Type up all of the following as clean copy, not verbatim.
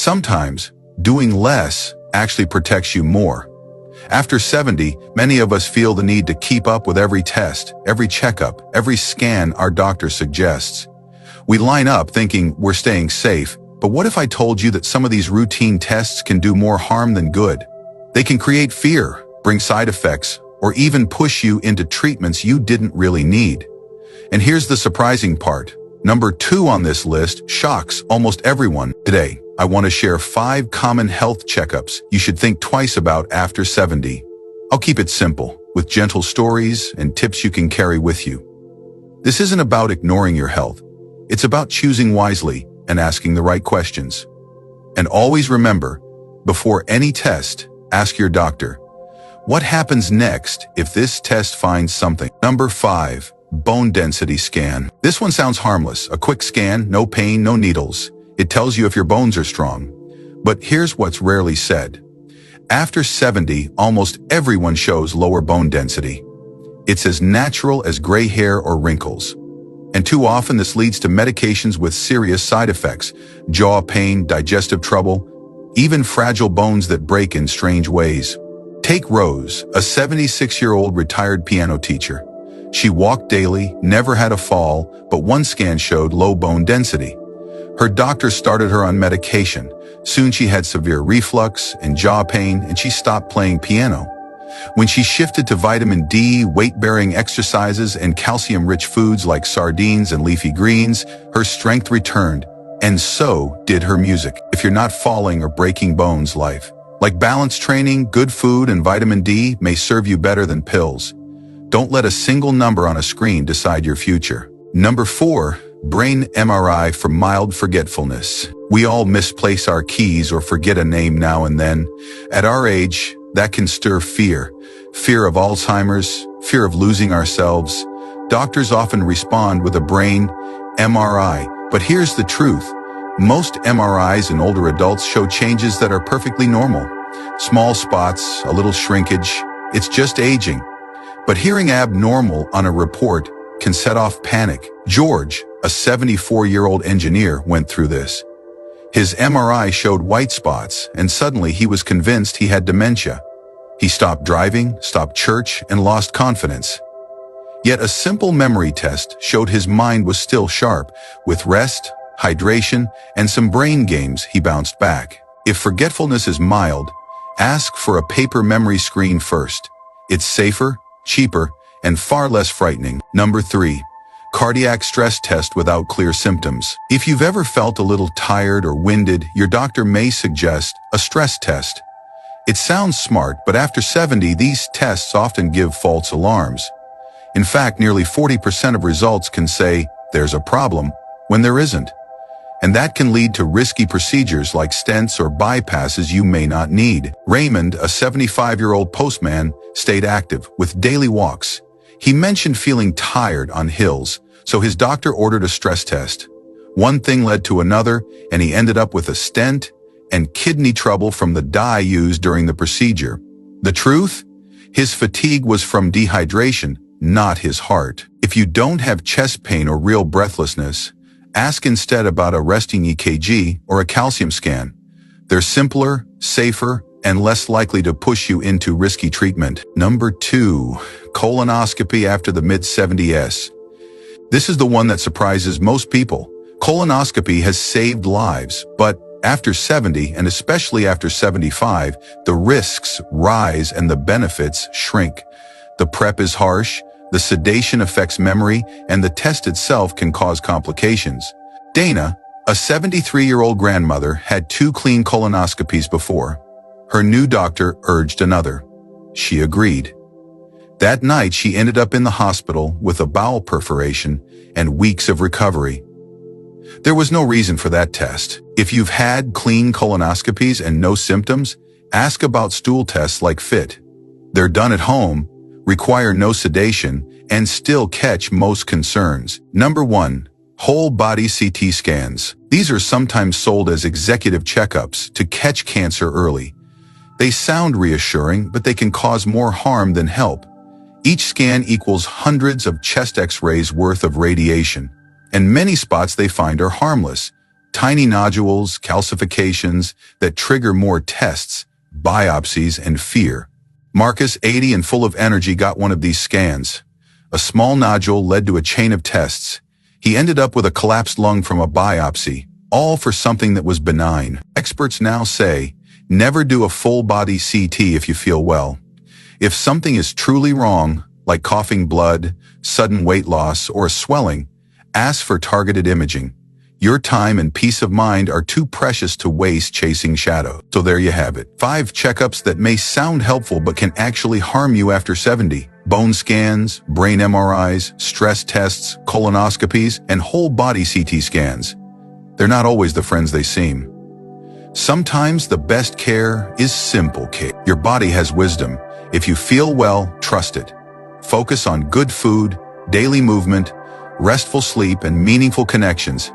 Sometimes, doing less actually protects you more. After 70, many of us feel the need to keep up with every test, every checkup, every scan our doctor suggests. We line up thinking we're staying safe, but what if I told you that some of these routine tests can do more harm than good? They can create fear, bring side effects, or even push you into treatments you didn't really need. And here's the surprising part. Number 2 on this list shocks almost everyone. Today, I want to share 5 common health checkups you should think twice about after 70. I'll keep it simple, with gentle stories and tips you can carry with you. This isn't about ignoring your health. It's about choosing wisely and asking the right questions. And always remember, before any test, ask your doctor, what happens next if this test finds something? Number 5, bone density scan. This one sounds harmless. A quick scan, no pain, no needles. It tells you if your bones are strong. But here's what's rarely said. After 70, almost everyone shows lower bone density. It's as natural as gray hair or wrinkles. And too often this leads to medications with serious side effects, jaw pain, digestive trouble, even fragile bones that break in strange ways. Take Rose, a 76-year-old retired piano teacher. She walked daily, never had a fall, but one scan showed low bone density. Her doctor started her on medication. Soon she had severe reflux and jaw pain, and she stopped playing piano. When she shifted to vitamin D, weight-bearing exercises, and calcium-rich foods like sardines and leafy greens, her strength returned, and so did her music. If you're not falling or breaking bones, life, like balance training, good food, and vitamin D, may serve you better than pills. Don't let a single number on a screen decide your future. Number 4, brain MRI for mild forgetfulness. We all misplace our keys or forget a name now and then. At our age, that can stir fear. Fear of Alzheimer's, fear of losing ourselves. Doctors often respond with a brain MRI, but here's the truth. Most MRIs in older adults show changes that are perfectly normal. Small spots, a little shrinkage, it's just aging. But hearing abnormal on a report can set off panic. George, a 74-year-old engineer, went through this. His MRI showed white spots, and suddenly he was convinced he had dementia. He stopped driving, stopped church, and lost confidence. Yet a simple memory test showed his mind was still sharp. With rest, hydration, and some brain games, he bounced back. If forgetfulness is mild, ask for a paper memory screen first. It's safer, cheaper, and far less frightening. Number 3. Cardiac stress test without clear symptoms. If you've ever felt a little tired or winded, your doctor may suggest a stress test. It sounds smart, but after 70, these tests often give false alarms. In fact, nearly 40% of results can say there's a problem when there isn't. And that can lead to risky procedures like stents or bypasses you may not need. Raymond, a 75-year-old postman, stayed active with daily walks. He mentioned feeling tired on hills, so his doctor ordered a stress test. One thing led to another, and he ended up with a stent and kidney trouble from the dye used during the procedure. The truth? His fatigue was from dehydration, not his heart. If you don't have chest pain or real breathlessness, ask instead about a resting EKG or a calcium scan. They're simpler, safer, and less likely to push you into risky treatment. Number 2, colonoscopy after the mid-70s. This is the one that surprises most people. Colonoscopy has saved lives, but after 70, and especially after 75, the risks rise and the benefits shrink. The prep is harsh, the sedation affects memory, and the test itself can cause complications. Dana, a 73-year-old grandmother, had 2 clean colonoscopies before. Her new doctor urged another. She agreed. That night, she ended up in the hospital with a bowel perforation and weeks of recovery. There was no reason for that test. If you've had clean colonoscopies and no symptoms, ask about stool tests like FIT. They're done at home, require no sedation, and still catch most concerns. Number 1, whole body CT scans. These are sometimes sold as executive checkups to catch cancer early. They sound reassuring, but they can cause more harm than help. Each scan equals hundreds of chest X-rays worth of radiation, and many spots they find are harmless. Tiny nodules, calcifications that trigger more tests, biopsies, and fear. Marcus, 80 and full of energy, got one of these scans. A small nodule led to a chain of tests. He ended up with a collapsed lung from a biopsy, all for something that was benign. Experts now say, never do a full-body CT if you feel well. If something is truly wrong, like coughing blood, sudden weight loss, or a swelling, ask for targeted imaging. Your time and peace of mind are too precious to waste chasing shadows. So there you have it. 5 checkups that may sound helpful but can actually harm you after 70. Bone scans, brain MRIs, stress tests, colonoscopies, and whole body CT scans. They're not always the friends they seem. Sometimes the best care is simple care. Your body has wisdom. If you feel well, trust it. Focus on good food, daily movement, restful sleep, and meaningful connections.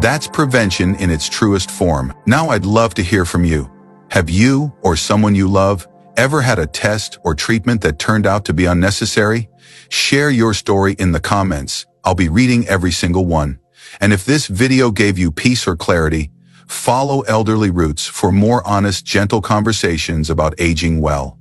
That's prevention in its truest form. Now I'd love to hear from you. Have you or someone you love ever had a test or treatment that turned out to be unnecessary? Share your story in the comments. I'll be reading every single one. And if this video gave you peace or clarity, follow Elderly Roots for more honest, gentle conversations about aging well.